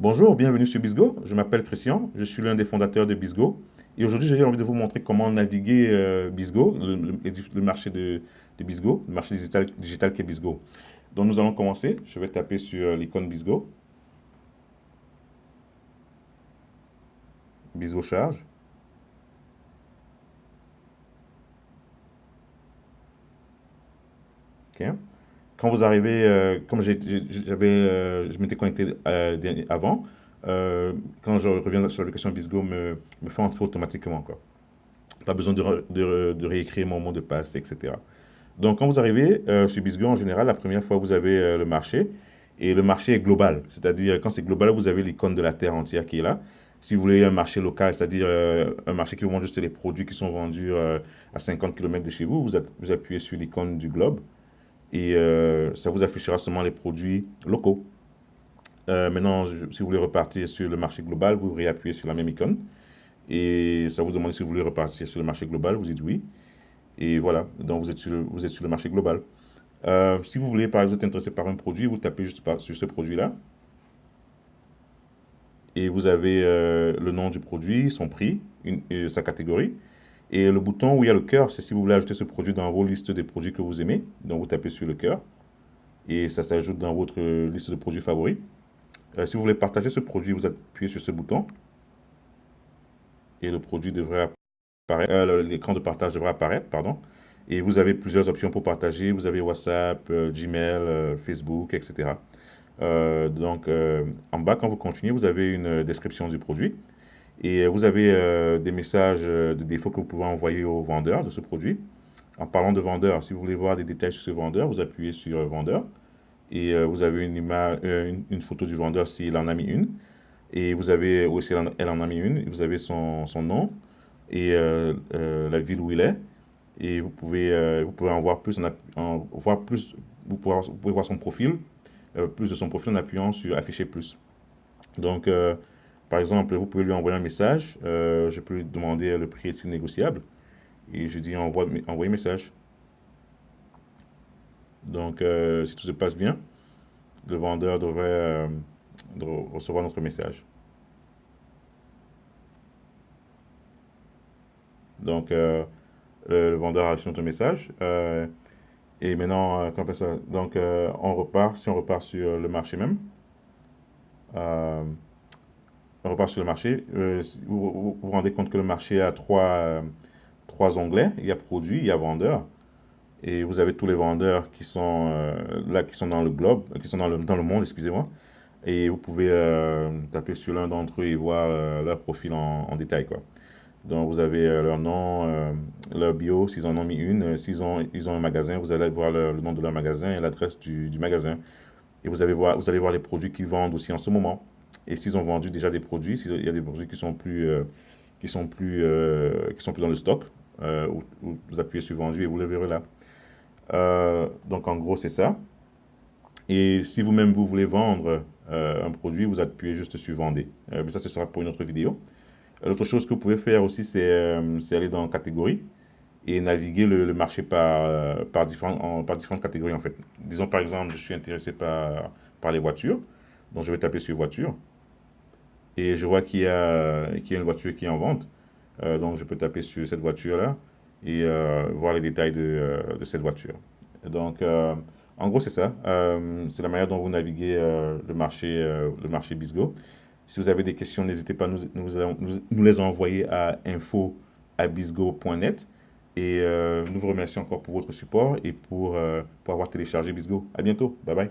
Bonjour, bienvenue sur Bisgo. Je m'appelle Christian, je suis l'un des fondateurs de Bisgo. Et aujourd'hui, j'ai envie de vous montrer comment naviguer Bisgo, le marché de Bisgo, le marché digital qu'est Bisgo. Donc, nous allons commencer. Je vais taper sur l'icône Bisgo. Bisgo charge. OK. Quand vous arrivez, comme je m'étais connecté avant, quand je reviens sur l'application Bisgo, me fait entrer automatiquement, quoi. Pas besoin de réécrire mon mot de passe, etc. Donc, quand vous arrivez sur Bisgo, en général, la première fois, vous avez le marché. Et le marché est global. C'est-à-dire, quand c'est global, vous avez l'icône de la terre entière qui est là. Si vous voulez un marché local, c'est-à-dire un marché qui vous montre juste les produits qui sont vendus à 50 km de chez vous, vous appuyez sur l'icône du globe et ça vous affichera seulement les produits locaux. Maintenant, si vous voulez repartir sur le marché global, vous réappuyez sur la même icône et ça vous demande si vous voulez repartir sur le marché global, vous dites oui. Et voilà, donc vous êtes sur le marché global. Si vous voulez, par exemple, être intéressé par un produit, vous tapez juste sur ce produit-là et vous avez le nom du produit, son prix, sa catégorie. Et le bouton où il y a le cœur, c'est si vous voulez ajouter ce produit dans vos listes des produits que vous aimez. Donc vous tapez sur le cœur et ça s'ajoute dans votre liste de produits favoris. Si vous voulez partager ce produit, vous appuyez sur ce bouton et le produit devrait apparaître, l'écran de partage devrait apparaître, pardon. Et vous avez plusieurs options pour partager. Vous avez WhatsApp, Gmail, Facebook, etc. En bas, quand vous continuez, vous avez une description du produit et vous avez des messages de défaut que vous pouvez envoyer au vendeur de ce produit. En parlant de vendeur, si vous voulez voir des détails sur ce vendeur, vous appuyez sur vendeur et vous avez une image, une photo du vendeur s'il en a mis une. Et vous avez aussi, elle en a mis une, vous avez son nom et la ville où il est. Et vous pouvez en voir plus, voir plus, vous pouvez voir son profil, plus de son profil en appuyant sur afficher plus. Donc, par exemple, vous pouvez lui envoyer un message, je peux lui demander le prix est-il négociable, et je dis envoyer message. Donc, si tout se passe bien, le vendeur devrait recevoir notre message. Donc, le vendeur a reçu notre message. Et maintenant, comment on appelle ça? Donc, on repart, si on repart sur le marché même, euh, on repart sur le marché, vous vous rendez compte que le marché a trois onglets. Il y a produit, il y a vendeur. Et vous avez tous les vendeurs qui sont là, qui sont dans le globe, qui sont dans le monde, excusez-moi. Et vous pouvez taper sur l'un d'entre eux et voir leur profil en détail, quoi. Donc, vous avez leur nom, leur bio, s'ils en ont mis une. Ils ont un magasin, vous allez voir le nom de leur magasin et l'adresse du magasin. Et vous allez voir les produits qu'ils vendent aussi en ce moment. Et s'ils ont vendu déjà des produits, s'il y a des produits qui sont plus dans le stock, vous appuyez sur vendu et vous le verrez là. Donc, en gros, c'est ça. Et si vous-même vous voulez vendre un produit, vous appuyez juste sur vendre. Mais ça, ce sera pour une autre vidéo. L'autre chose que vous pouvez faire aussi, c'est aller dans catégorie et naviguer le marché par différentes catégories en fait. Disons par exemple, je suis intéressé par les voitures, donc je vais taper sur voiture et je vois qu'il y a une voiture qui est en vente. Donc je peux taper sur cette voiture-là et voir les détails de cette voiture. Donc en gros c'est ça. C'est la manière dont vous naviguez le marché Bisgo. Si vous avez des questions, n'hésitez pas à nous les envoyer à info@bisgo.net. Et nous vous remercions encore pour votre support et pour avoir téléchargé Bisgo. À bientôt. Bye bye.